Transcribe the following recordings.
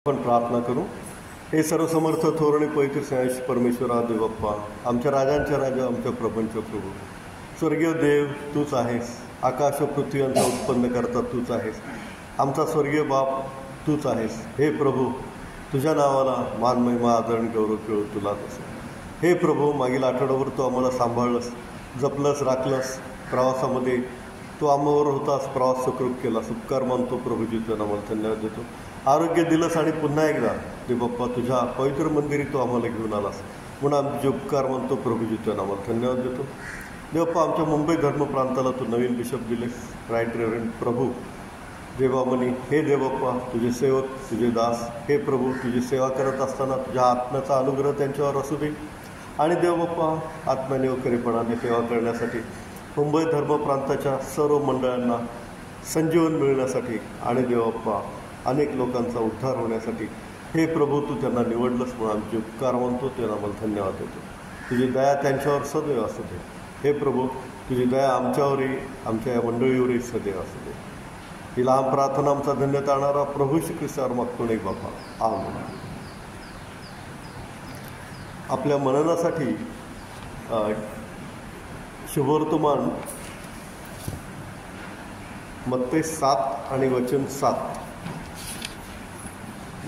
आपण प्रार्थना करू. हे सर्वसमर्थ थोरणे पवित्र स्नेहाश परमेश्वरा देव बाप्पा, आमच्या राजांच्या राजा, आमच्या प्रपंच प्रभू, स्वर्गीय देव तूच आहेस. आकाश व पृथ्वी यांचा उत्पन्न करता तूच आहेस. आमचा स्वर्गीय बाप तूच आहेस. हे प्रभू, तुझ्या नावाला मान महिमा आदरण गौरव केळ तुलाच असेल. हे प्रभू, मागील आठवड्यावर तू आम्हाला सांभाळलंस, जपलंस, राखलंस. प्रवासामध्ये तू आम्हावर होतास, प्रवास सुखरूप केलास. उपकार मानतो प्रभूजी, तुझ्या नावाला धन्यवाद देतो. आरोग्य दिलंस आणि पुन्हा एकदा देव बाप्पा तुझ्या पवित्र मंदिरी तू आम्हाला घेऊन आलास म्हणून आमचे उपकार मानतो प्रभूजी, तुझ्या नावाला धन्यवाद देतो. देव बाप्पा, आमच्या मुंबई धर्म प्रांताला तू नवीन बिशप दिलेस, राईट रेव्हरंड प्रभू देवामणी. हे देव बाप्पा, तुझे सेवक, तुझे दास, हे प्रभू, तुझी सेवा करत असताना तुझ्या आत्म्याचा अनुग्रह त्यांच्यावर असू दे. आणि देव बाप्पा, आत्म्याने व खरेपणाने सेवा करण्यासाठी मुंबई धर्म प्रांताच्या सर्व मंडळांना संजीवन मिळण्यासाठी आणि देव बाप्पा अनेक लोकांचा उद्धार होण्यासाठी हे प्रभू तू त्यांना निवडलंस म्हणून आमचे उपकार मानतो, त्यांना आम्हाला धन्यवाद देतो. तुझी दया त्यांच्यावर सदैव असू दे. हे प्रभू, तुझी दया आमच्यावरही, आमच्या या मंडळीवरही सदैव असू दे. ही लहान प्रार्थना आमचा धन्य तारणारा प्रभू श्री ख्रिस्तावर मागतो नाही बापा, आमेन. आपल्या मननासाठी शुभवर्तमान मत्ते 7 आणि वचन 7.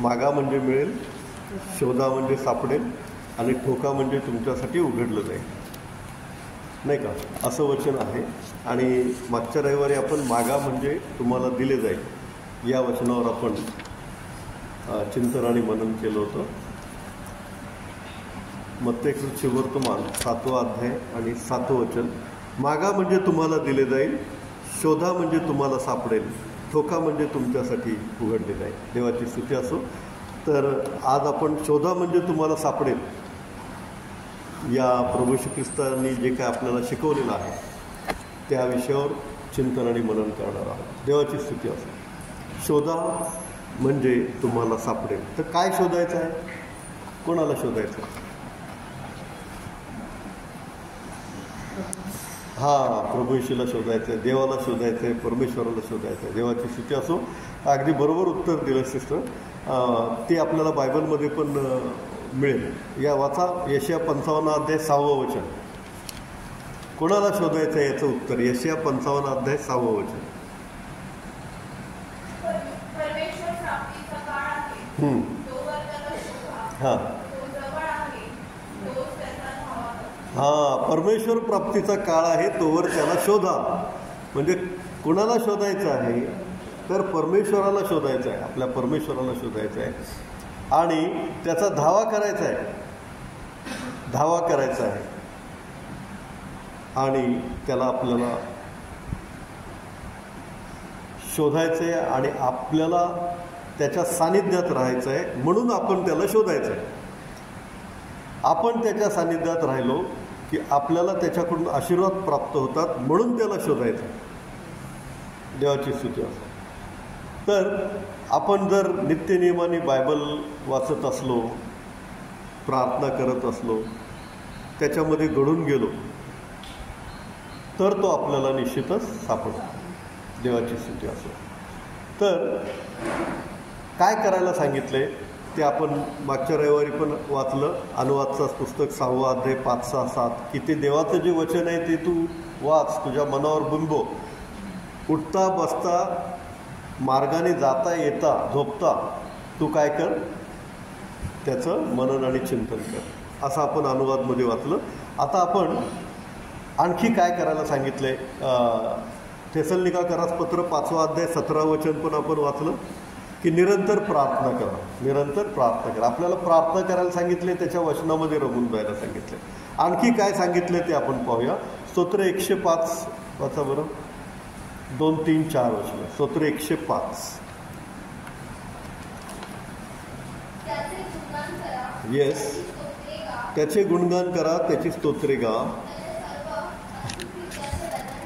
मागा म्हणजे मिळेल, शोधा म्हणजे सापडेल आणि ठोका म्हणजे तुमच्यासाठी उघडलं जाईल, नाही का, असं वचन आहे. आणि मागच्या रविवारी आपण मागा म्हणजे तुम्हाला दिले जाईल या वचनावर आपण चिंतन आणि मनन केलं होतं. मत्तेकृत शुभवर्तमान 7वा अध्याय आणि 7वं वचन. मागा म्हणजे तुम्हाला दिले जाईल, शोधा म्हणजे तुम्हाला सापडेल, ठोका म्हणजे तुमच्यासाठी उघडले जाईल. देवाची स्तुती असो. तर आज आपण शोधा म्हणजे तुम्हाला सापडेल या प्रभू श्री ख्रिस्तांनी जे काय आपल्याला शिकवलेलं आहे त्या विषयावर चिंतन आणि मनन करणार आहोत. देवाची स्तुती असो. शोधा म्हणजे तुम्हाला सापडेल. तर काय शोधायचं आहे, कोणाला शोधायचं आहे? प्रभू येशूला शोधायचं आहे, देवाला शोधायचं आहे, परमेश्वराला शोधायचं आहे. देवाची स्तुती असो. अगदी बरोबर उत्तर दिलं सिस्टर. ते आपल्याला बायबलमध्ये पण मिळेल. या वाचा यशया 55 अध्याय 6वं वचन. कोणाला शोधायचं आहे याचं उत्तर यशया 55 अध्याय 6वं वचन. परमेश्वर प्राप्तीचा काळ आहे, तोवर त्याला शोधा. म्हणजे कोणाला शोधायचं आहे तर परमेश्वराला शोधायचं आहे, आपल्या परमेश्वराला शोधायचं आहे आणि त्याचा धावा करायचा आहे आणि त्याला आपल्याला शोधायचं आहे आणि आपल्याला त्याच्या सानिध्यात राहायचं आहे म्हणून आपण त्याला शोधायचं आहे. आपण त्याच्या सानिध्यात राहिलो की आपल्याला त्याच्याकडून आशीर्वाद प्राप्त होतात म्हणून त्याला शोधायचं आहे. देवाची स्तुती असो. तर आपण जर नित्यनियमाने बायबल वाचत असलो, प्रार्थना करत असलो, त्याच्यामध्ये घडून गेलो तर तो आपल्याला निश्चितच सापडतो. देवाची स्तुती असो. तर काय करायला सांगितले ते आपण मागच्या रविवारी पण वाचलं. अनुवादचं पुस्तक 6वा अध्याय 5, 6, 7 की ते देवाचं जे वचन आहे ते तू वाच, तुझ्या मनावर बिंबव. उठता बसता, मार्गाने जाता येता, झोपता तू काय कर, त्याचं मनन आणि चिंतन कर, असं आपण अनुवादमध्ये वाचलं. आता आपण आणखी काय करायला सांगितलंय. थेसलोनिकरास पत्र 5वा अध्याय 17 वचन पण आपण वाचलं की निरंतर प्रार्थना करा, निरंतर प्रार्थना करा. आपल्याला प्रार्थना करायला सांगितले, त्याच्या वचनामध्ये रमून जायला सांगितले. आणखी काय सांगितले ते आपण पाहूया. स्तोत्र 105 वाचा बरं, 2, 3, 4 वचन. स्तोत्र 105. येस, त्याचे गुणगान करा, त्याची स्तोत्रे गा,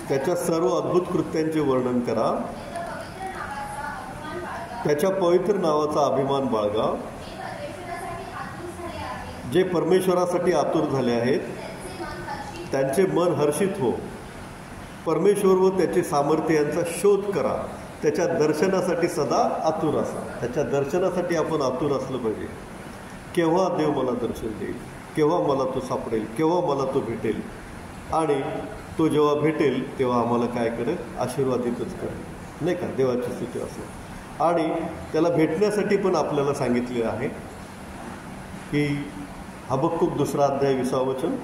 त्याच्या सर्व अद्भुत कृत्यांचे वर्णन करा, त्याच्या पवित्र नावाचा अभिमान बाळगा. जे परमेश्वरासाठी आतुर झाले आहेत त्यांचे मन हर्षित हो. परमेश्वर व त्याचे सामर्थ्य यांचा शोध करा. त्याच्या दर्शनासाठी सदा आतुर असा. त्याच्या दर्शनासाठी आपण आतुर असलं पाहिजे. केव्हा देव मला दर्शन देईल, केव्हा मला तो सापडेल, केव्हा मला तो भेटेल. आणि तो जेव्हा भेटेल तेव्हा आम्हाला काय करेल, आशीर्वादितच करेल, नाही का, देवाची स्तुती असेल. आणि त्याला भेटण्यासाठी पण आपल्याला सांगितलेलं आहे की हबक्कुक 2 अध्याय 20 वचन.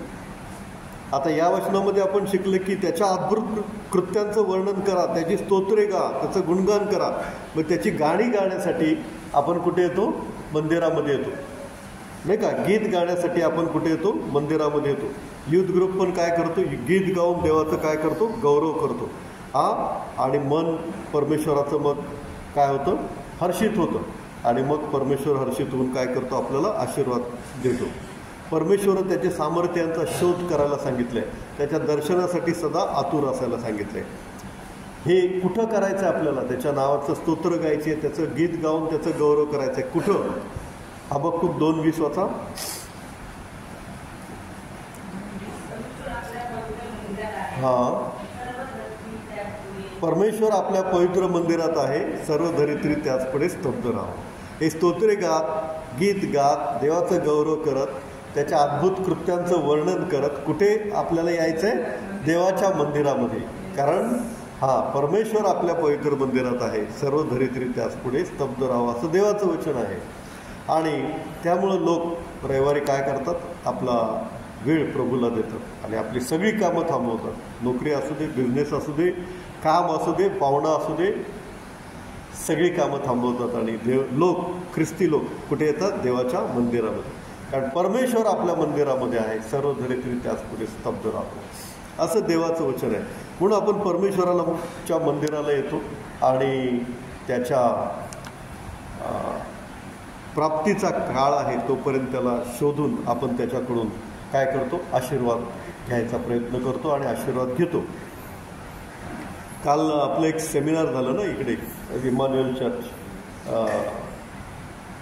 आता या वचनामध्ये आपण शिकलं की त्याच्या अद्भुत कृत्यांचं वर्णन करा, त्याची स्तोत्रे गा, त्याचं गुणगान करा. मग त्याची गाणी गाण्यासाठी आपण कुठे येतो, मंदिरामध्ये येतो, नाही का. गीत गाण्यासाठी आपण कुठे येतो, मंदिरामध्ये येतो. युथ ग्रुप पण काय करतो, गीत गाऊन देवाचं काय करतो, गौरव करतो. आणि मन परमेश्वराचं मग काय होतं, हर्षित होतं. आणि मग परमेश्वर हर्षित होऊन काय करतो, आपल्याला आशीर्वाद देतो. परमेश्वर त्याच्या सामर्थ्यांचा शोध करायला सांगितलं आहे, त्याच्या दर्शनासाठी सदा आतुर असायला सांगितलं आहे. हे कुठं करायचं आहे आपल्याला, त्याच्या नावाचं स्तोत्र गायचे आहे, त्याचं गीत गाऊन त्याचं गौरव करायचं आहे. कुठं, हबक्कुक 2:20 वाचा. परमेश्वर आपल्या पवित्र मंदिरात आहे, सर्व धरित्री त्याचपुढे स्तब्ध राहावं. हे स्तोत्रे गात, गीत गात, देवाचं गौरव करत, त्याच्या अद्भुत कृत्यांचं वर्णन करत कुठे आपल्याला यायचं आहे, देवाच्या मंदिरामध्ये. कारण परमेश्वर आपल्या पवित्र मंदिरात आहे, सर्व धरित्री त्याचपुढे स्तब्ध राहावं, असं देवाचं वचन आहे. आणि त्यामुळं लोक रविवारी काय करतात, आपला वेळ प्रभूला देतात आणि आपली सगळी कामं थांबवतात. नोकरी असू दे, बिझनेस असू दे, काम असू दे, पाहुणा असू दे, सगळी कामं थांबवतात. आणि ख्रिस्ती लोक कुठे येतात, देवाच्या मंदिरामध्ये. कारण परमेश्वर आपल्या मंदिरामध्ये आहे, सर्व धरित्री त्याच पुढे स्तब्ध राहतो, असं देवाचं वचन आहे. म्हणून आपण परमेश्वराच्या मंदिराला येतो आणि त्याच्या प्राप्तीचा काळ आहे तोपर्यंत त्याला शोधून आपण त्याच्याकडून काय करतो, आशीर्वाद घ्यायचा प्रयत्न करतो आणि आशीर्वाद घेतो. काल आपलं एक सेमिनार झालं ना इकडे, इमॅन्युअल चर्च,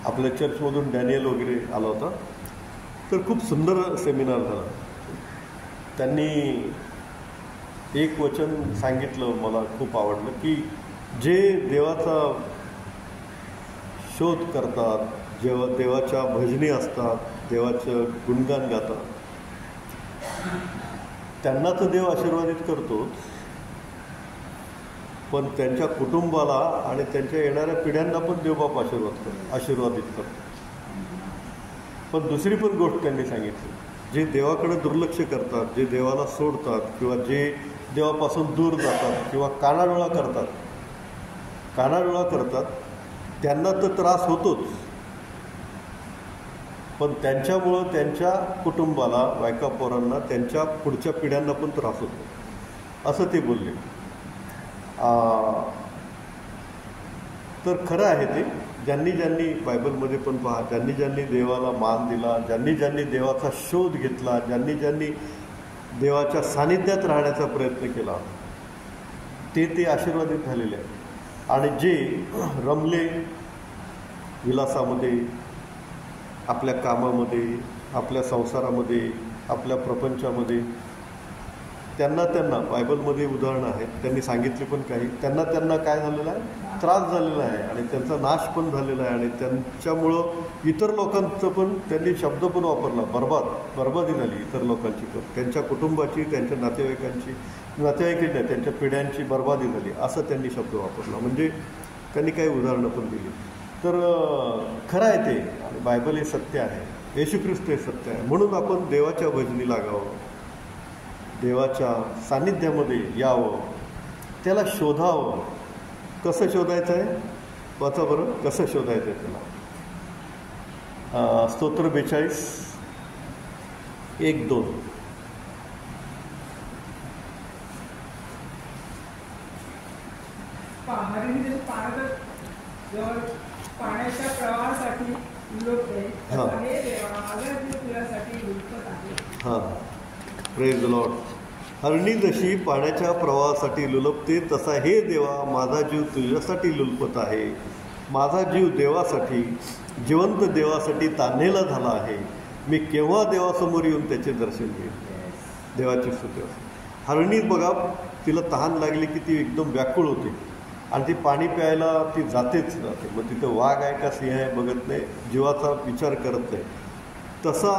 आपल्या चर्चमधून डॅनियल वगैरे आला होता. तर खूप सुंदर सेमिनार झाला. त्यांनी एक वचन सांगितलं, मला खूप आवडलं, की जे देवाचा शोध करतात, जेव्हा देवाच्या भजनी असतात, देवाचं गुणगान गातात, त्यांना तर देव आशीर्वादित करतोच, पण त्यांच्या कुटुंबाला आणि त्यांच्या येणाऱ्या पिढ्यांना पण देवबाप आशीर्वादित करतो. पण दुसरी पण गोष्ट त्यांनी सांगितली, जे देवाकडे दुर्लक्ष करतात, जे देवाला सोडतात, किंवा जे देवापासून दूर जातात, किंवा कानाडोळा करतात, त्यांना तर त्रास होतोच, पण त्यांच्यामुळं त्यांच्या कुटुंबाला, बायका पोरांना, त्यांच्या पुढच्या पिढ्यांना पण त्रास होतो, असं ते बोलले. तर खरं आहे ते. ज्यांनी बायबलमध्ये पण पहा, ज्यांनी देवाला मान दिला, ज्यांनी देवाचा शोध घेतला, ज्यांनी देवाच्या सानिध्यात राहण्याचा प्रयत्न केला, ते आशीर्वादित झालेले आहेत. आणि जे रमले विलासामध्ये, आपल्या कामामध्ये, आपल्या संसारामध्ये, आपल्या प्रपंचामध्ये, त्यांना बायबलमध्ये उदाहरणं आहेत, त्यांनी सांगितले पण काही, त्यांना काय झालेलं आहे, त्रास झालेला आहे आणि त्यांचा नाश पण झालेला आहे. आणि त्यांच्यामुळं इतर लोकांचं पण त्यांनी शब्द पण वापरला, बरबादी झाली इतर लोकांची पण, त्यांच्या कुटुंबाची, त्यांच्या नातेवाईकांची नाही, त्यांच्या पिढ्यांची बरबादी झाली, असं त्यांनी शब्द वापरला. म्हणजे त्यांनी काही उदाहरणं पण दिली. तर खरं आहे ते, आणि बायबल हे सत्य आहे, येशू ख्रिस्त हे सत्य आहे. म्हणून आपण देवाच्या भजनी लागावं, देवाच्या सान्निध्यामध्ये यावं, त्याला शोधावं. कसं शोधायचं आहे, वाचा बरं, कसं शोधायचं आहे त्याला. स्तोत्र 42, 1-2. पाण्याच्या प्रवाहासाठी प्रेज द लॉर्ड. हरणी जशी पाण्याच्या प्रवाहासाठी लुलपते, तसा हे देवा माझा जीव तुझ्यासाठी लुलपत आहे. माझा जीव देवासाठी, जिवंत देवासाठी तान्हेला झाला आहे. मी केव्हा देवासमोर येऊन त्याचे दर्शन घेईन. देवाची स्तुती. हरणी बघा, तिला तहान लागली की ती एकदम व्याकुळ होते, आणि ती पाणी प्यायला ती जातेच जाते. मग तिथं वाघ आहे का सिंह आहे बघत नाही, जीवाचा विचार करत नाही. तसा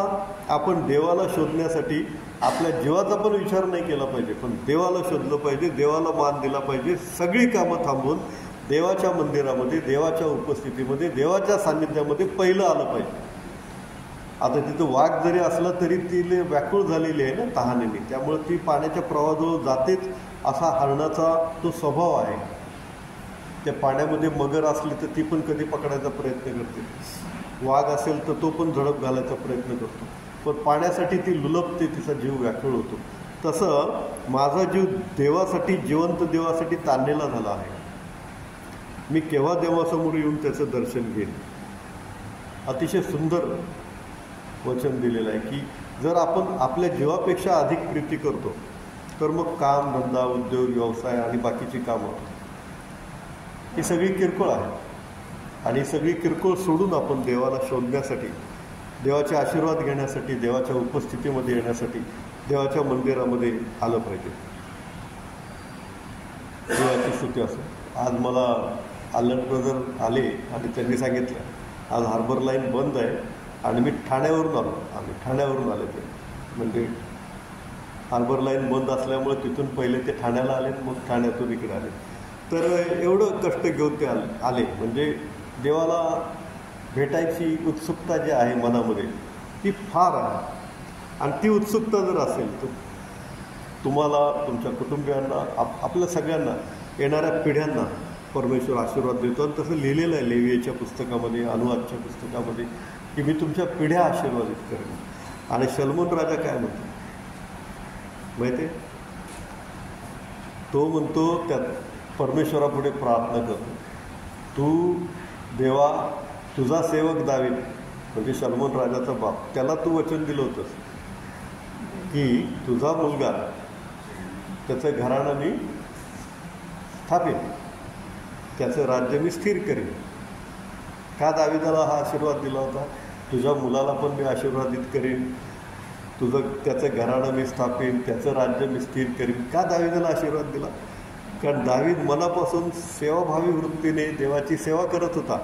आपण देवाला शोधण्यासाठी आपल्या जीवाचा पण विचार नाही केला पाहिजे, पण देवाला शोधलं पाहिजे, देवाला मान दिला पाहिजे. सगळी कामं थांबवून देवाच्या मंदिरामध्ये, देवाच्या उपस्थितीमध्ये, देवाच्या सान्निध्यामध्ये पहिलं आलं पाहिजे. आता तिथं वाघ जरी असला तरी ती व्याकुळ झालेली आहे ना तहानेने, त्यामुळे ती पाण्याच्या प्रवाहाजवळ जातेच. असा हरणाचा तो स्वभाव आहे. त्या पाण्यामध्ये मगर असली तर ती पण कधी पकडायचा प्रयत्न करते, वाघ असेल तर तो पण झडप घालायचा प्रयत्न करतो, पण पाण्यासाठी ती लुलपते, तिचा जीव व्याकुळ होतो. तसं माझा जीव देवासाठी, जिवंत देवासाठी ताणलेला झाला आहे. मी केव्हा देवासमोर येऊन त्याचं दर्शन घेईन. अतिशय सुंदर वचन दिलेलं आहे की जर आपण आपल्या जीवापेक्षा अधिक प्रीती करतो तर मग काम, धंदा, उद्योग, व्यवसाय आणि बाकीची कामं ही सगळी किरकोळ आहे. आणि सगळी किरकोळ सोडून आपण देवाला शोधण्यासाठी, देवाचे आशीर्वाद घेण्यासाठी, देवाच्या उपस्थितीमध्ये येण्यासाठी देवाच्या मंदिरामध्ये आलं पाहिजे. देवाची स्तुती असो. आज मला आल्लड ब्रदर आले आणि त्यांनी सांगितलं आज हार्बर लाईन बंद आहे आणि मी ठाण्यावरून आलो. आम्ही ठाण्यावरून आले ते, म्हणजे हार्बर लाईन बंद असल्यामुळे तिथून पहिले ते ठाण्याला आले, मग ठाण्यातून इकडे आले. तर एवढं कष्ट घेऊन ते आले. म्हणजे देवाला भेटायची उत्सुकता जी आहे मनामध्ये ती फार आहे. आणि ती उत्सुकता जर असेल तर तुम्हाला, तुमच्या कुटुंबियांना, आपल्या सगळ्यांना, येणाऱ्या पिढ्यांना परमेश्वर आशीर्वाद देतो. आणि तसं लिहिलेलं आहे लेवियाच्या पुस्तकामध्ये, अनुवादच्या पुस्तकामध्ये की मी तुमच्या पिढ्या आशीर्वादित करेन. आणि शलोमोन राजा काय म्हणतो माहिती आहे? तो म्हणतो त्यात परमेश्वरापुढे प्रार्थना करतो, तू देवा, तुझा सेवक दावीद, म्हणजे शलोमोन राजाचा बाप, त्याला तू वचन दिलं होतंस की तुझा मुलगा, त्याचं घराणं मी स्थापिन, त्याचं राज्य मी स्थिर करेन. का दाविदाला हा आशीर्वाद दिला होता? तुझ्या मुलाला पण मी आशीर्वादित करीन, त्याचं घराणं मी स्थापिन, त्याचं राज्य मी स्थिर करीन. का दाविदाला आशीर्वाद दिला? कारण दावीद मनापासून सेवाभावी वृत्तीने देवाची सेवा करत होता.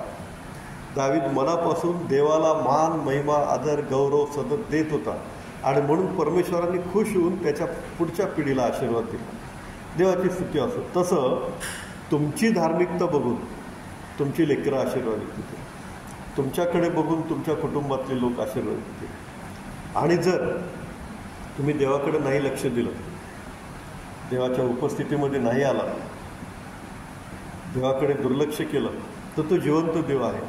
दावीद मनापासून देवाला मान, महिमा, आदर, गौरव सतत देत होता. आणि म्हणून परमेश्वरांनी खुश होऊन त्याच्या पुढच्या पिढीला आशीर्वाद दिला. देवाची स्तुती असो. तसं तुमची धार्मिकता बघून तुमची लेकरं आशीर्वादित होतील, तुमच्याकडे बघून तुमच्या कुटुंबातले लोक आशीर्वादित होतील. आणि जर तुम्ही देवाकडे नाही लक्ष दिलं, देवाच्या उपस्थितीमध्ये नाही आला, देवाकडे दुर्लक्ष केलं, तर तो जिवंत देव आहे.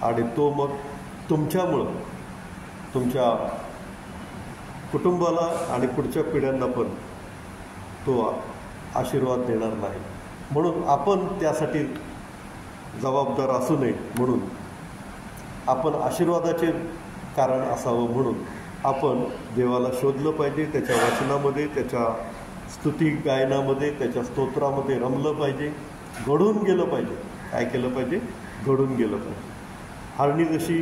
आणि तो मग तुमच्यामुळं तुमच्या कुटुंबाला आणि पुढच्या पिढ्यांना पण तो आशीर्वाद देणार नाही. म्हणून आपण त्यासाठी जबाबदार असू नये, म्हणून आपण आशीर्वादाचे कारण असावं म्हणून आपण देवाला शोधलं पाहिजे. त्याच्या वाचनामध्ये, त्याच्या स्तुती गायनामध्ये, त्याच्या स्तोत्रामध्ये रमलं पाहिजे, घडून गेलं पाहिजे. काय केलं पाहिजे? घडून गेलं पाहिजे. हरणी जशी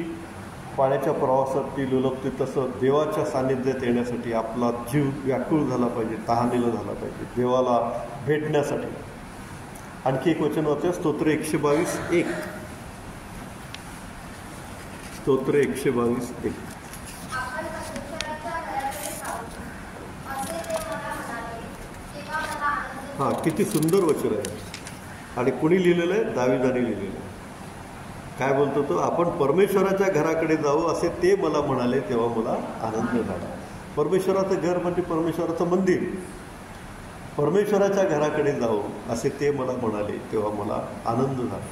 पाण्याच्या प्रवासात ती लुलपते, तसं देवाच्या सान्निध्यात येण्यासाठी आपला जीव व्याकुळ झाला पाहिजे, तहानेला झाला पाहिजे देवाला भेटण्यासाठी. आणखी एक वचन वाचूया, स्तोत्र 122:1. स्तोत्र 122:1. हां, किती सुंदर वचन आहे. आणि कुणी लिहिलेलं आहे? दाविदाने लिहिलेलं आहे. काय बोलतो तो? आपण परमेश्वराच्या घराकडे जाऊ असे ते मला म्हणाले, तेव्हा मला आनंद झाला. परमेश्वराचं घर म्हणजे परमेश्वराचं मंदिर. परमेश्वराच्या घराकडे जाऊ असे ते मला म्हणाले, तेव्हा मला आनंद झाला.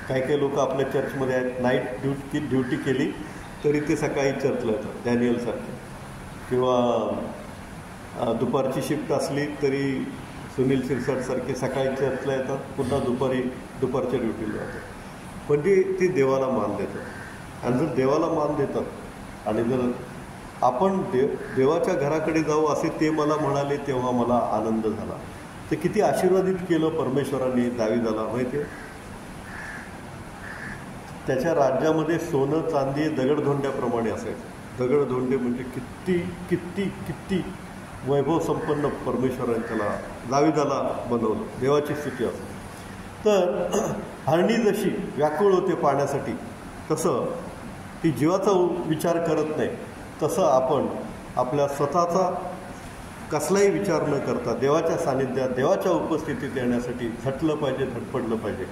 काही काही लोक आपल्या चर्चमध्ये आहेत, नाईट ड्युटी केली तरी ते सकाळी चर्चला येतात, डॅनियलसारखे. किंवा दुपारची शिफ्ट असली तरी सुनील शिरसाटसारखे सकाळी चर्चला येतात, पुन्हा दुपारच्या ड्युटीला जातात. म्हणजे ते देवाला मान देतात. आणि जर देवाला मान देतात आणि जर आपण देवाच्या घराकडे जाऊ असे ते मला म्हणाले, तेव्हा मला आनंद झाला, तर किती आशीर्वादित केलं परमेश्वरांनी दाविदाला माहिती आहे. त्याच्या राज्यामध्ये सोनं, चांदी दगडधोंड्याप्रमाणे असायचं. दगडधोंडे म्हणजे किती किती किती वैभव संपन्न परमेश्वराने त्याला दाविदाला बनवलं. देवाची स्तुती असते. तर हरणी जशी व्याकुळ होते पाण्यासाठी, तसं ती जीवाचा विचार करत नाही, तसं आपण आपल्या स्वतःचा कसलाही विचार न करता देवाच्या सानिध्यात, देवाच्या उपस्थितीत येण्यासाठी झटलं पाहिजे, धडपडलं पाहिजे.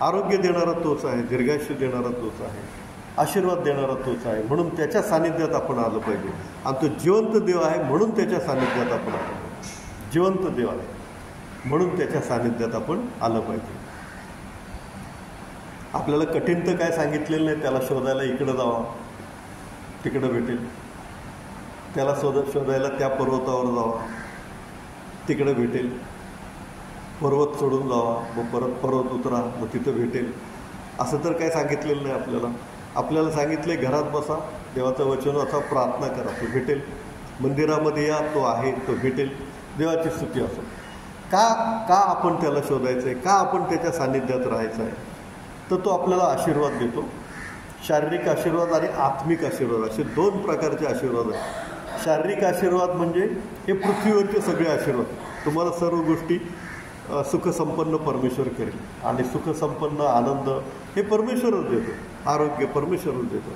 आरोग्य देणारा तोच आहे, दीर्घायुष्य देणारा तोच आहे, आशीर्वाद देणारा तोच आहे, म्हणून त्याच्या सानिध्यात आपण आलं पाहिजे. आणि तो जिवंत देव आहे म्हणून त्याच्या सानिध्यात आपण आलं पाहिजे. जिवंत देव आहे म्हणून त्याच्या सानिध्यात आपण आलं पाहिजे. आपल्याला कठीण तर काय सांगितलेलं नाही, त्याला शोधायला इकडं जावा, तिकडं भेटेल. त्याला शोधायला त्या पर्वतावर जावा, तिकडं भेटेल. पर्वत सोडून जावा, मग परत पर्वत उतरा, मग तिथं भेटेल, असं तर काय सांगितलेलं नाही आपल्याला. आपल्याला सांगितलं घरात बसा, देवाचं वचन असा, प्रार्थना करा, तो भेटेल. मंदिरामध्ये या, तो आहे, तो भेटेल. देवाची स्तुती असो. का आपण त्याला शोधायचं आहे, का आपण त्याच्या सानिध्यात राहायचं आहे, तर तो आपल्याला आशीर्वाद देतो. शारीरिक आशीर्वाद आणि आत्मिक आशीर्वाद असे दोन प्रकारचे आशीर्वाद आहेत. शारीरिक आशीर्वाद म्हणजे हे पृथ्वीवरचे सगळे आशीर्वाद, तुम्हाला सर्व गोष्टी सुखसंपन्न परमेश्वर करेल. आणि सुखसंपन्न आनंद हे परमेश्वरच देतो, आरोग्य परमेश्वरच देतो.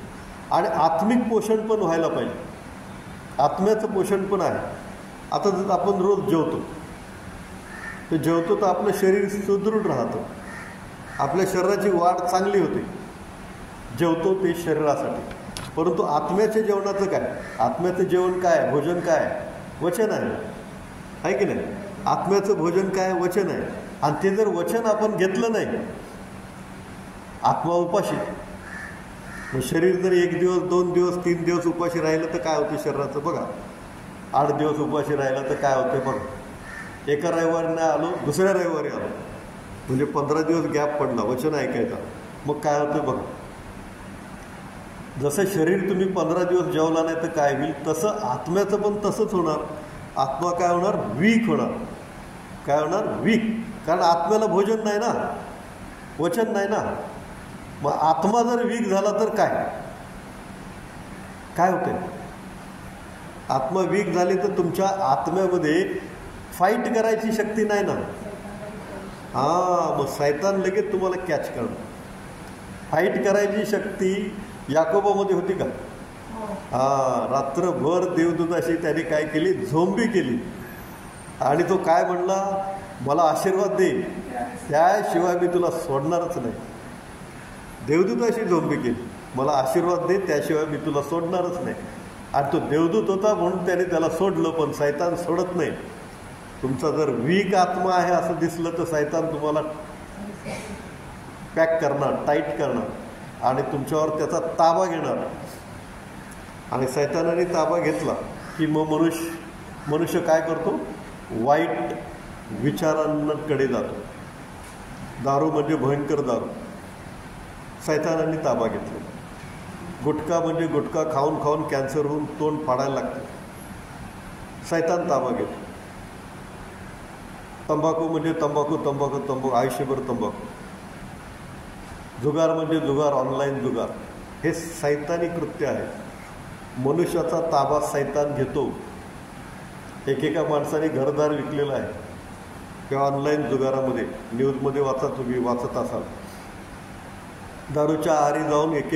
आणि आत्मिक पोषण पण व्हायला पाहिजे, आत्म्याचं पोषण पण आहे. आता जर आपण रोज जेवतो तर आपलं शरीर सुदृढ राहतं, आपल्या शरीराची वाढ चांगली होते. जेवतो ते शरीरासाठी. परंतु आत्म्याच्या जेवणाचं काय? आत्म्याचं जेवण काय, भोजन काय? वचन आहे की नाही? आत्म्याचं भोजन काय? वचन आहे. आणि ते जर वचन आपण घेतलं नाही, आत्मा उपाशी. मग शरीर जर 1 दिवस, 2 दिवस, 3 दिवस उपाशी राहिलं तर काय होतं शरीराचं बघा. 8 दिवस उपाशी राहिलं तर काय होतं बघा. एका रविवारी नाही आलो, दुसऱ्या रविवारी आलो, म्हणजे 15 दिवस गॅप पडला वचन ऐकायचा. मग काय होतं बघा. जसं शरीर तुम्ही 15 दिवस जेवला नाही तर काय होईल, तसं आत्म्याचं पण तसंच होणार. आत्मा काय होणार? वीक होणार. काय होणार? वीक. कारण आत्म्याला भोजन नाही ना, वचन नाही ना. मग आत्मा जर वीक झाला तर काय होते? आत्मा वीक झाली तर तुमच्या आत्म्यामध्ये फाईट करायची शक्ती नाही ना. मग शैतान लगेच तुम्हाला कॅच करणार. फाईट करायची शक्ती याकोबामध्ये होती का? रात्रभर देवदूताशी त्याने काय केली? झोंबी केली. आणि तो काय म्हणला? मला आशीर्वाद दे, त्याशिवाय मी तुला सोडणारच नाही. देवदूताशी झोंबी केली, मला आशीर्वाद दे, त्याशिवाय मी तुला सोडणारच नाही. आणि तो देवदूत होता म्हणून त्याने त्याला सोडलं. पण शैतान सोडत नाही. तुमचा जर वीक आत्मा आहे असं दिसलं तर शैतान तुम्हाला पॅक करणार, टाईट करणार आणि तुमच्यावर त्याचा ताबा घेणार. आणि शैतानाने ताबा घेतला की मग मनुष्य काय करतो? वाईट विचारांकडे जातो. दारू म्हणजे भयंकर दारू, शैतानाने ताबा घेतला. गुटखा म्हणजे गुटखा खाऊन खाऊन कॅन्सर होऊन तोंड फाडायला लागतं, शैतान ताबा घेतो. तंबाखू म्हणजे तंबाखू आयुष्यभर तंबाखू. जुगार म्हणजे जुगार, ऑनलाईन जुगार. हे शैतानी कृत्य आहे. मनुष्याचा ताबा शैतान घेतो. एकेका माणसाने घरदार विकलेलं आहे किंवा ऑनलाईन जुगारामध्ये. न्यूजमध्ये तुम्ही वाचत असाल. दारूच्या आहारी जाऊन एक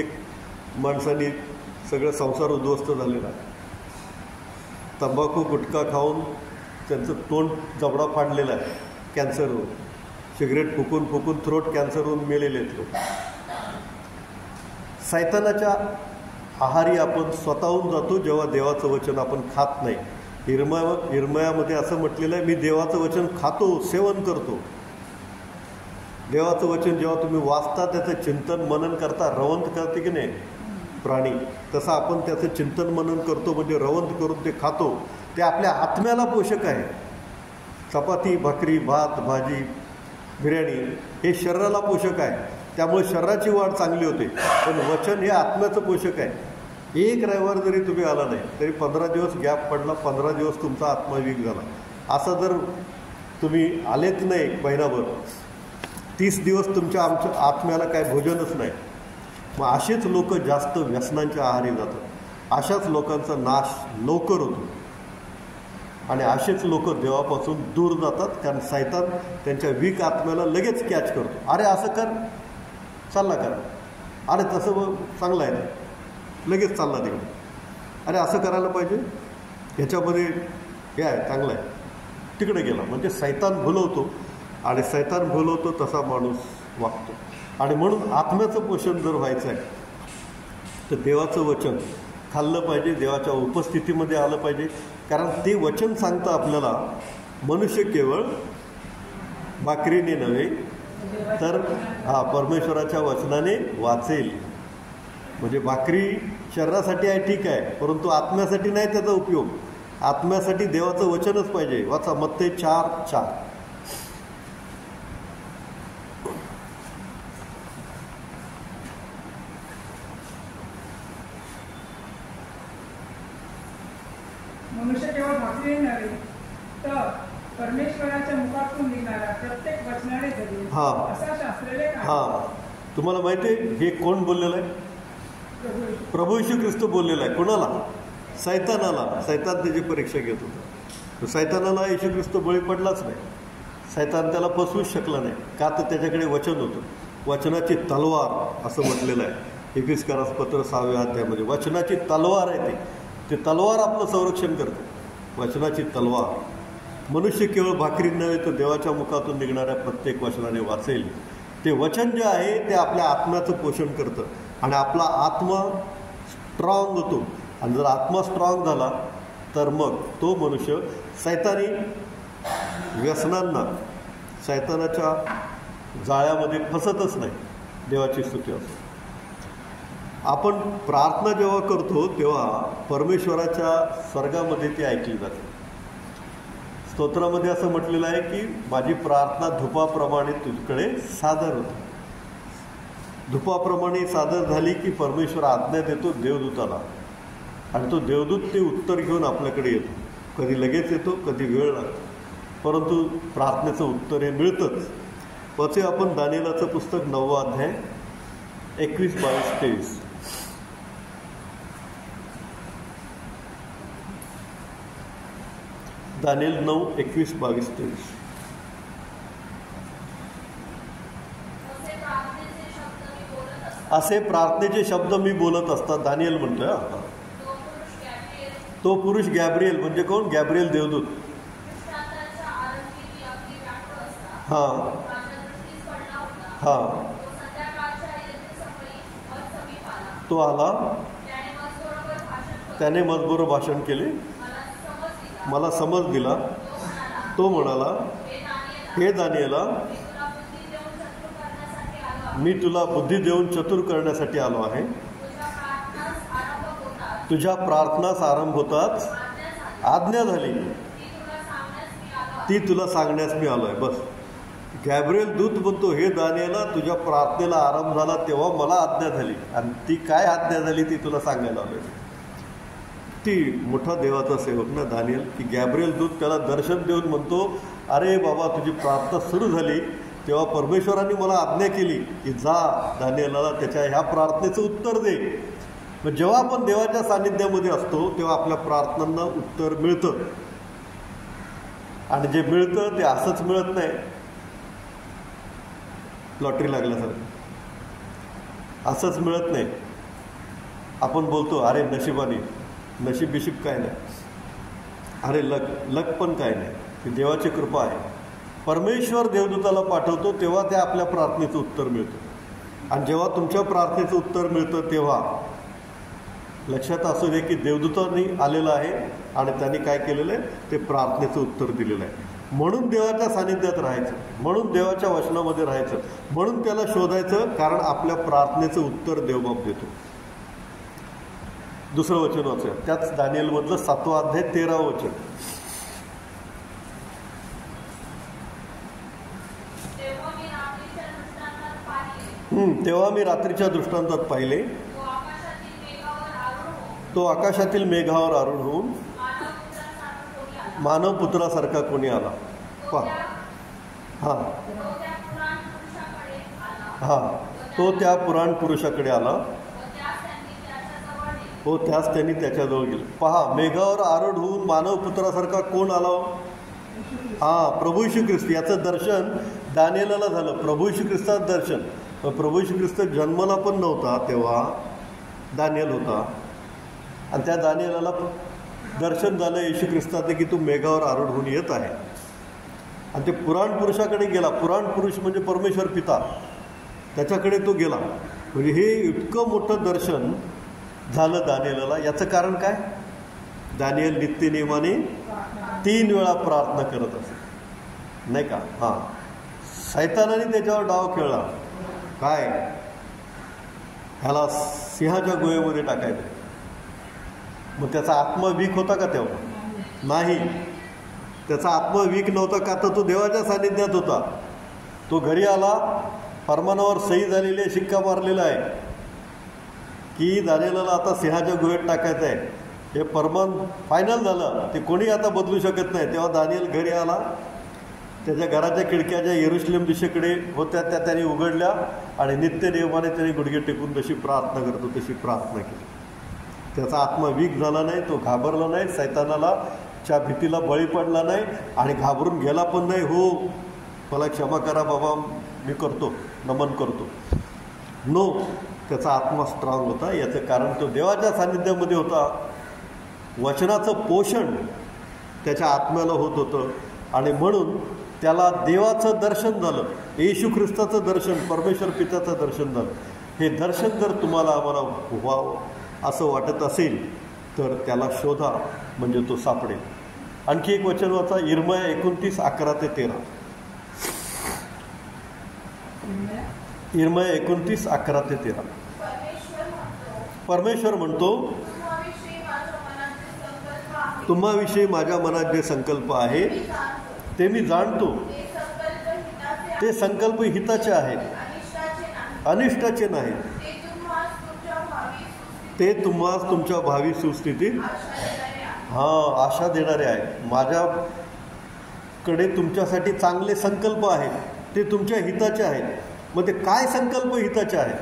माणसांनी सगळं संसार उद्ध्वस्त झालेला आहे. तंबाखू गुटखा खाऊन त्यांचं तोंड जबडा फाडलेला आहे, कॅन्सर होऊन. सिगरेट फुकून थ्रोट कॅन्सर होऊन मेलेले आहेत लोक. शैतानाच्या आहारी आपण स्वतःहून जातो जेव्हा देवाचं वचन आपण खात नाही. इर्मयामध्ये असं म्हटलेलं आहे, मी देवाचं वचन खातो, सेवन करतो. देवाचं वचन जेव्हा तुम्ही वाचता, त्याचं चिंतन मनन करता, रवंत करते की नाही प्राणी, तसं आपण त्याचं चिंतन मनन करतो, म्हणजे रवंत करून ते खातो. ते आपल्या आत्म्याला पोषक आहे. चपाती, भाकरी, भात, भाजी, बिर्याणी हे शरीराला पोषक आहे. त्यामुळे शरीराची वाढ चांगली होते. पण वचन हे आत्म्याचं पोषक आहे. एक रविवार जरी तुम्ही आला नाही तरी 15 दिवस गॅप पडला, 15 दिवस तुमचा आत्मा वीक झाला. असं जर तुम्ही आलेच नाही महिनाभर, 30 दिवस आमच्या आत्म्याला काय भोजनच नाही, मग असेच लोक जास्त व्यसनांच्या आहारी जातात. अशाच लोकांचा नाश लवकर होतो. आणि असेच लोक देवापासून दूर जातात, कारण सैतान त्यांच्या वीक आत्म्याला लगेच कॅच करतो. अरे असं कर, चालला कर. अरे तसं चांगलं आहे, लगेच चालला तिकडे. अरे असं करायला पाहिजे, ह्याच्यामध्ये हे आहे, चांगलं आहे, तिकडे गेला. म्हणजे सैतान भुलवतो, आणि सैतान भुलवतो तसा माणूस वागतो. आणि म्हणून आत्म्याचं पोषण जर व्हायचं आहे तर देवाचं वचन खाल्लं पाहिजे, देवाच्या उपस्थितीमध्ये आलं पाहिजे. कारण ते वचन सांगतं आपल्याला, मनुष्य केवळ भाकरीने नव्हे तर परमेश्वराच्या वचनाने वाचेल. म्हणजे भाकरी शरीरासाठी आहे ठीक आहे, परंतु आत्म्यासाठी नाही त्याचा उपयोग. आत्म्यासाठी देवाचं वचनच पाहिजे. वाचा मत्ते 4:4. मनुष्य केवळ भाकरीने नव्हे तर परमेश्वराच्या मुखातून निघणाऱ्या प्रत्येक वचनाने जगेल, असा शास्त्रलेख आहे. तुम्हाला माहिती आहे हे कोण बोललेलं आहे? प्रभू येशू ख्रिस्त बोललेला आहे. कोणाला? सैतानाला. सैतान त्याची परीक्षा घेत होता. सैतानाला येशू ख्रिस्त बळी पडलाच नाही. सैतान त्याला फसवूच शकला नाही. का? तर त्याच्याकडे वचन होतं. वचनाची तलवार असं म्हटलेलं आहे एफिसकारास पत्र 6व्या अध्यायामध्ये. वचनाची तलवार आहे ते तलवार आपलं संरक्षण करते. वचनाची तलवार. मनुष्य केवळ भाकरी नव्हे तर देवाच्या मुखातून निघणाऱ्या प्रत्येक वचनाने वाचेल. ते वचन जे आहे ते आपल्या आत्म्याचं पोषण करतं आणि आपला आत्मा स्ट्रॉंग होतो. आणि जर आत्मा स्ट्रॉंग झाला तर मग तो मनुष्य सैतानी व्यसनांना, सैतानाच्या जाळ्यामध्ये फसतच नाही. देवाची स्तुती असो. आपण प्रार्थना जेव्हा करतो तेव्हा परमेश्वराच्या स्वर्गामध्ये ती ऐकली जाते. स्तोत्रामध्ये असं म्हटलेलं आहे की माझी प्रार्थना धुपाप्रमाणे तुझ्याकडे सादर होते. धुपाप्रमाणे सादर झाली की परमेश्वर आज्ञा देतो देवदूताला, आणि तो देवदूत ते उत्तर घेऊन आपल्याकडे येतो. कधी लगेच येतो, कधी वेळ लागतो, परंतु प्रार्थनेचं उत्तर हे मिळतंच. वाचूया आपण दानिएलाचं पुस्तक 9वा अध्याय 21, 22, 23. दानिएल 9, 21, 22, 23. असे प्रार्थनेचे शब्द मी बोलत असतात. दानिएल म्हणतोय. तो पुरुष गॅब्रिएल म्हणजे कोण? गॅब्रिएल देवदूत. तो आला, त्याने मजबूर भाषण केले, मला समज दिला. तो म्हणाला, हे दानिएला, मी तुला बुद्धी देऊन चतुर करण्यासाठी आलो आहे. तुझ्या प्रार्थनास आरंभ होताच आज्ञा झाली, ती तुला सांगण्यास मी आलो आहे. बस. गॅब्रिएल दूत म्हणतो, हे दानिएला, तुझ्या प्रार्थनेला आरंभ झाला तेव्हा मला आज्ञा झाली, आणि ती काय आज्ञा झाली ती तुला सांगायला आलोय. ती मोठा देवाचा सेवक ना दानिएल, की गॅब्रिएल दूत त्याला दर्शन देऊन म्हणतो, अरे बाबा, तुझी प्रार्थना सुरू झाली तेव्हा परमेश्वरांनी मला आज्ञा केली की जा दानिएलाला त्याच्या ह्या प्रार्थनेचं उत्तर दे. मग जेव्हा आपण देवाच्या सानिध्यामध्ये असतो तेव्हा आपल्या प्रार्थनांना उत्तर मिळतं. आणि जे मिळतं ते असंच मिळत नाही, लॉटरी लागल्यासारखं असंच मिळत नाही. आपण बोलतो, अरे नशिबाने, नशीब बिशीब काय नाही, अरे लक पण काय नाही. ती देवाची कृपा आहे. परमेश्वर देवदूताला पाठवतो तेव्हा त्या आपल्या प्रार्थनेचं उत्तर मिळतं. आणि जेव्हा तुमच्या प्रार्थनेचं उत्तर मिळतं तेव्हा लक्षात असू दे की देवदूतांनी आलेलं आहे आणि त्यांनी काय केलेलं आहे, ते प्रार्थनेचं उत्तर दिलेलं आहे. म्हणून देवाच्या सानिध्यात राहायचं, म्हणून देवाच्या वचनामध्ये राहायचं, म्हणून त्याला शोधायचं, कारण आपल्या प्रार्थनेचं उत्तर देवबाप देतो. दुसरं वचन वाचूया, त्याच दानिएलमधलं 7वा अध्याय 13वं वचन. तेव्हा मी रात्रीच्या दृष्टांतात पाहिले, तो आकाशातील मेघावर आरूढ होऊन मानव पुत्रासारखा कोणी आला. तो त्या पुराण पुरुषाकडे आला हो, त्यास त्यांनी त्याच्याजवळ गेले. पहा, मेघावर आरूढ होऊन मानव पुत्रासारखा कोण आला? प्रभू येशू ख्रिस्त. याचं दर्शन दानिएलाला झालं, प्रभू येशू ख्रिस्ताचं दर्शन. प्रभू येशू ख्रिस्त जन्माला पण नव्हता तेव्हा दानिएल होता, आणि त्या दानिएलाला दर्शन झालं येशू ख्रिस्ताचं की तू मेघावर आरूढ होऊन येत आहे. आणि ते पुराण पुरुषाकडे गेला. पुराण पुरुष म्हणजे परमेश्वर पिता, त्याच्याकडे तो गेला. म्हणजे हे इतकं मोठं दर्शन झालं दानिएलाला. याचं कारण काय? दानिएल नित्यनेमाने 3 वेळा प्रार्थना करत असे, नाही का? सैतानाने त्याच्यावर डाव खेळला. काय? ह्याला सिंहाच्या गुहेमध्ये टाकायचं. मग त्याचा आत्मा वीक होता का तेव्हा? नाही, त्याचा आत्मा वीक नव्हता का? तर तो देवाच्या सानिध्यात होता. तो घरी आला, फरमानावर सही झालेली आहे, शिक्का मारलेला आहे की दानिएलाला आता सिंहाच्या गुहेत टाकायचं आहे. हे फरमान फायनल झालं, ते कोणी आता बदलू शकत नाही. तेव्हा दानिएल घरी आला, त्याच्या घराच्या खिडक्या ज्या यरुशलेम दिशेकडे होत्या त्या त्याने उघडल्या आणि नित्य नियमाने त्याने गुडघे टेकून जशी प्रार्थना करतो तशी प्रार्थना केली. त्याचा आत्मा वीक झाला नाही, तो घाबरला नाही, सैतानाला च्या भीतीला बळी पडला नाही आणि घाबरून गेला पण नाही. हो, मला क्षमा करा बाबा, मी करतो, नमन करतो. नो, त्याचा आत्मा स्ट्रॉंग होता. याचं कारण तो देवाच्या सानिध्यामध्ये होता. वचनाचं पोषण त्याच्या आत्म्याला होत होतं आणि म्हणून त्याला देवाचं दर्शन झालं, येशू ख्रिस्ताचं दर्शन, परमेश्वर पित्याचं दर्शन झालं. हे दर्शन जर तुम्हाला आम्हाला व्हावं असं वाटत असेल तर त्याला शोधा, म्हणजे तो सापडेल. आणखी एक वचन वाचा, इर्मया 29:11-13. इर्मया 29:11-13. परमेश्वर म्हणतो, तुम्हाविषयी माझ्या मनात जे संकल्प आहे ते मी जाणतो. ते संकल्प हिताचे आहेत, अनिष्टाचे नाहीत. ते तुम्हास तुमच्या भावी सुस्थितीत आशा देणारे आहेत. माझ्याकडे तुमच्यासाठी चांगले संकल्प आहेत, ते तुमच्या हिताचे आहेत. मग ते काय संकल्प हिताचे आहेत?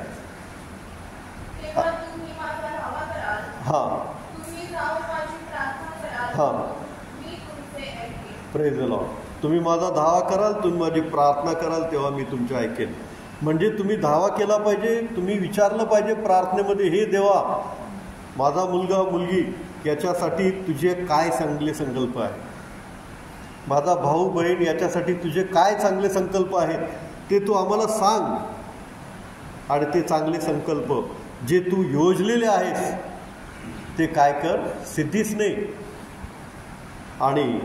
Praise the Lord. तुम्ही माझा धावा कराल, तुम्ही माझी प्रार्थना कराल, तेव्हा मी तुमचे ऐकेन. म्हणजे तुम्ही धावा केला पाहिजे, तुम्ही विचारलं पाहिजे प्रार्थनेमध्ये, हे देवा, माझा मुलगा मुलगी याच्यासाठी तुझे काय चांगले संकल्प आहेत, माझा भाऊ बहीण याच्यासाठी तुझे काय चांगले संकल्प आहेत ते तू आम्हाला सांग. आणि ते चांगले संकल्प जे तू योजलेले आहेस ते काय कर, सिद्धीच नाही. आणि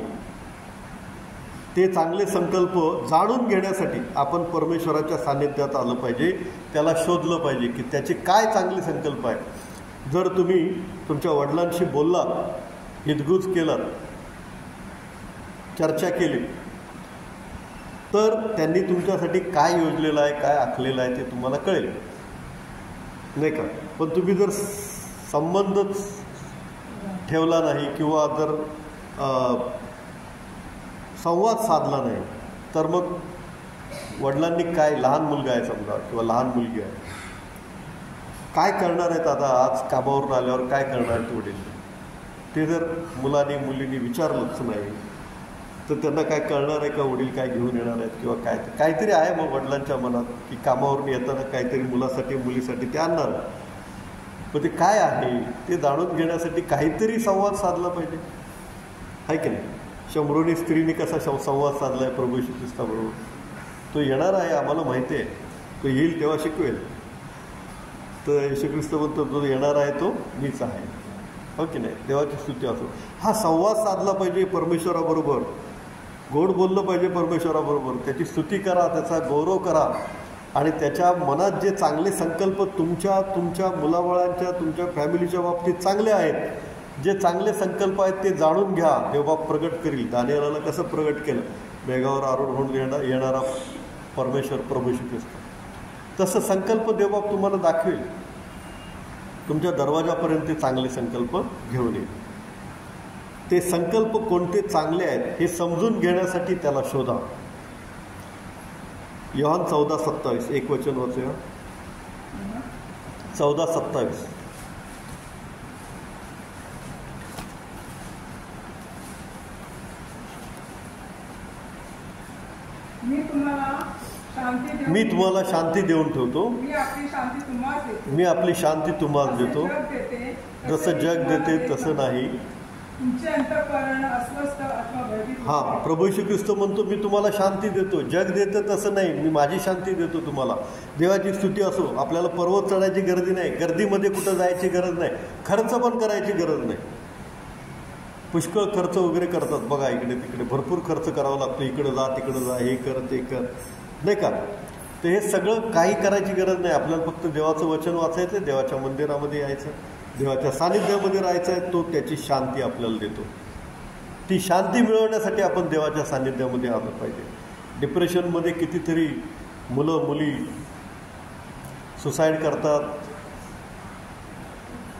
ते चांगले संकल्प जाणून घेण्यासाठी आपण परमेश्वराच्या सान्निध्यात आलं पाहिजे, त्याला शोधलं पाहिजे की त्याचे काय चांगले संकल्प आहेत. जर तुम्ही तुमच्या वडिलांशी बोललात, हितगुज केलात, चर्चा केली, तर त्यांनी तुमच्यासाठी काय योजलेलं आहे, काय आखलेलं आहे ते तुम्हाला कळेल, नाही का? पण तुम्ही जर संबंधच ठेवला नाही किंवा जर संवाद साधला नाही तर मग वडिलांनी काय, लहान मुलगा आहे समजा किंवा लहान मुलगी आहे, काय करणार आहेत आता, आज कामावरून आल्यावर काय करणार आहेत वडील, ते जर मुलांनी मुलींनी विचारलंच नाही तर त्यांना काय कळणार आहे का वडील काय घेऊन येणार आहेत किंवा काय. काहीतरी आहे मग वडिलांच्या मनात की कामावरून येताना काहीतरी मुलासाठी मुलीसाठी ते आणणार. पण ते काय आहे ते जाणून घेण्यासाठी काहीतरी संवाद साधला पाहिजे, आहे की नाही? शंभरोनी स्त्रीने कसा संवाद साधला आहे प्रभू येशू ख्रिस्ताबरोबर. तो येणार आहे, आम्हाला माहिती आहे, तो येईल तेव्हा शिकवेल. तर येशू ख्रिस्त म्हणतो जो येणार आहे तो मीच आहे, हो की नाही? देवाची स्तुती असो. हा संवाद साधला पाहिजे परमेश्वराबरोबर, गोड बोललं पाहिजे परमेश्वराबरोबर, त्याची स्तुती करा, त्याचा गौरव करा आणि त्याच्या मनात जे चांगले संकल्प तुमच्या मुलाबाळांच्या, तुमच्या फॅमिलीच्या बाबतीत चांगले आहेत, जे चांगले संकल्प आहेत ते जाणून घ्या. देवबाप प्रगट करील. दानिएलाला कसं प्रगट केलं? मेघावर आरूढ होऊन येणारा परमेश्वर प्रभू येशू ख्रिस्त. तसं संकल्प देवबाप तुम्हाला दाखवेल. तुमच्या दरवाजापर्यंत ते चांगले संकल्प घेऊन येईल. ते संकल्प कोणते चांगले आहेत हे समजून घेण्यासाठी त्याला शोधा. योहान 14:27 एक वचन वाचूया. 14:27. शांती देऊन मी तुम्हाला शांती देऊन ठेवतो. मी आपली शांती तुम्हाला देतो. मी आपली शांती तुम्हाला जसे देतो. जग देते, जसं जग देते तसं नाही. तुमचे अंतःकरण अस्वस्थ अथवा भयभीत हा, प्रभू येशू ख्रिस्त म्हणतो मी तुम्हाला शांती देतो. जग देतं तसं नाही, मी माझी शांती देतो तुम्हाला. देवाची स्तुती असो. आपल्याला पर्वत चढायची गरज नाही, गर्दीमध्ये कुठं जायची गरज नाही, खर्च पण करायची गरज नाही. पुष्कळ खर्च वगैरे करतात बघा, इकडे तिकडे भरपूर खर्च करावा लागतो. इकडं जा तिकडं जा, हे कर ते कर, नाही का. तर हे सगळं काही करायची गरज नाही. आपल्याला फक्त देवाचं वचन वाचायचं, देवाच्या मंदिरामध्ये यायचं, देवाच्या सानिध्यामध्ये राहायचं आहे. तो त्याची शांती आपल्याला देतो. ती शांती मिळवण्यासाठी आपण देवाच्या सानिध्यामध्ये आलं पाहिजे. डिप्रेशनमध्ये कितीतरी मुलं मुली सुसाईड करतात,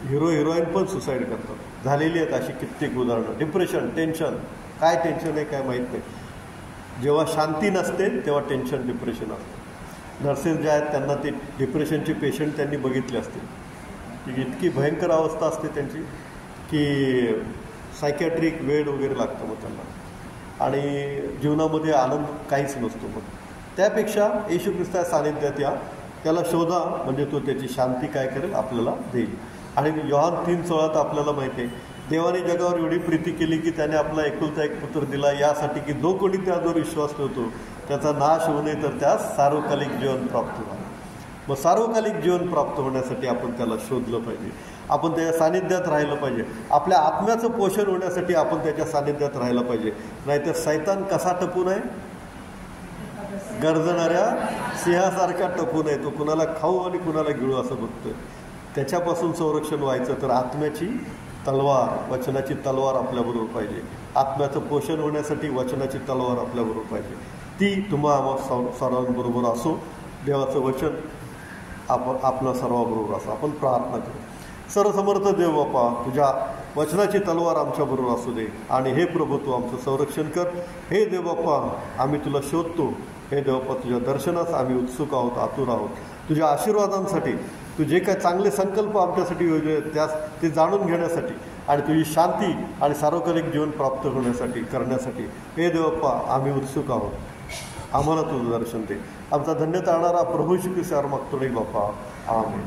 हिरो हिरोईन पण सुसाईड करतात. झालेली आहेत अशी कित्येक उदाहरणं. डिप्रेशन, टेन्शन, काय टेन्शन आहे काय माहीत नाही. जेव्हा शांती नसते तेव्हा टेन्शन, डिप्रेशन असतं. नर्सेस ज्या आहेत त्यांना ते डिप्रेशनचे पेशंट त्यांनी बघितले असतील की इतकी भयंकर अवस्था असते त्यांची की सायकॅट्रिक वेड वगैरे लागतं मग त्यांना, आणि जीवनामध्ये आनंद काहीच नसतो. मग त्यापेक्षा येशू ख्रिस्ता सानिध्यात या, त्याला शोधा, म्हणजे तो त्याची शांती काय करेल आपल्याला देईल. आणि योहान 3:16 आपल्याला माहिती आहे, देवाने जगावर एवढी प्रीती केली की त्याने आपला एकुलता एक पुत्र दिला, यासाठी की जो कोणी त्यावर विश्वास ठेवतो त्याचा नाश होऊ नये तर त्यास सार्वकालिक जीवन प्राप्त व्हावं. मग सार्वकालिक जीवन प्राप्त होण्यासाठी आपण त्याला शोधलं पाहिजे, आपण त्याच्या सानिध्यात राहिलं पाहिजे. आपल्या आत्म्याचं पोषण होण्यासाठी आपण त्याच्या सानिध्यात राहिलं पाहिजे. नाहीतर सैतान कसा टपून आहे, गरजणाऱ्या सिंहासारखा टपून आहे. तो कुणाला खाऊ आणि कुणाला गिळू असं बघतोय. त्याच्यापासून संरक्षण व्हायचं तर आत्म्याची तलवार, वचनाची तलवार आपल्याबरोबर पाहिजे. आत्म्याचं पोषण होण्यासाठी वचनाची तलवार आपल्याबरोबर पाहिजे. ती तुम्हा सर्वांबरोबर असो. देवाचं वचन आपल्या सर्वाबरोबर असो. आपण प्रार्थना करू. सर्वसमर्थ देव बापा, तुझ्या वचनाची तलवार आमच्याबरोबर असू दे. आणि हे प्रभू, तू आमचं संरक्षण कर. हे देव बापा, आम्ही तुला शोधतो. हे देव बापा, तुझ्या दर्शनास आम्ही उत्सुक आहोत, आतुर आहोत. तुझ्या आशीर्वादांसाठी, तू जे काही चांगले संकल्प आमच्यासाठी योजले त्यास ते जाणून घेण्यासाठी, आणि तुझी शांती आणि सार्वकालिक जीवन प्राप्त होण्यासाठी करण्यासाठी हे देव बापा आम्ही उत्सुक आहोत. आम्हाला तुझं दर्शन दे. आमचा धन्य तारणारा प्रभू श्री ख्रिस्त मागतो रे बापा. आमेन.